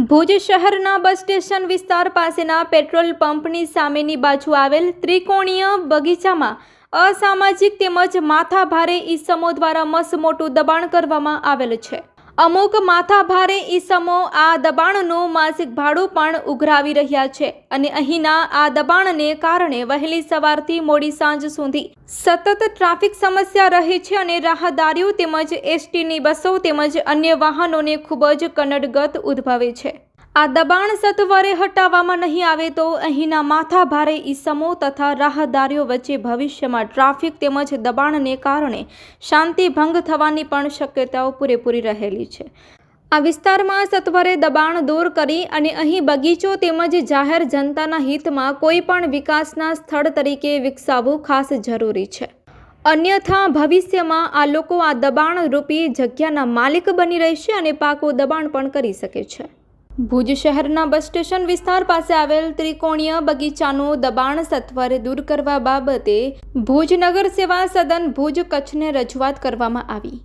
ભુજ શહેરના bus station વિસ્તાર પાસેના પેટ્રોલ પંપની સામેની બાજુ આવેલ ત્રિકોણીય બગીચામાં અસામાજિક તેમજ માથાભારે ઈસમો દ્વારા મસમોટું દબાણ કરવામાં આવેલ છે। અમુક માથાભારે ઈસમો આ દબાણનું માસિક ભાડું પણ ઉઘરાવી રહ્યા છે અને અહીંના આ દબાણને કારણે વહેલી સવારથી મોડી સાંજ સુધી સતત ટ્રાફિક સમસ્યા રહે છે અને રાહદારીઓ તેમજ એસટીની બસો તેમજ અન્ય વાહનોને ખૂબ જ કનડગત ઉદ્ભવે છે। આ દબાણ સત્વરે હટાવવામાં નહીં આવે તો અહીંના માથાભારે ઈસમો તથા રાહદારીઓ વચ્ચે ભવિષ્યમાં ટ્રાફિક તેમજ દબાણને કારણે શાંતિભંગ થવાની પણ શક્યતાઓ પૂરેપૂરી રહેલી છે। આ વિસ્તારમાં સત્વરે દબાણ દૂર કરી અને અહીં બગીચો તેમજ જાહેર જનતાના હિતમાં કોઈ પણ વિકાસના સ્થળ તરીકે વિકસાવવું ખાસ જરૂરી છે। અન્યથા ભવિષ્યમાં આ લોકો આ દબાણ રૂપી જગ્યાના માલિક બની રહેશે અને પાકું દબાણ પણ કરી શકે છે। ભુજ શહેરના બસ સ્ટેશન વિસ્તાર પાસે આવેલ ત્રિકોણીય બગીચાનું દબાણ સત્વરે દૂર કરવા બાબતે ભુજ નગર સેવા સદન ભુજ કચ્છને રજૂઆત કરવામાં આવી।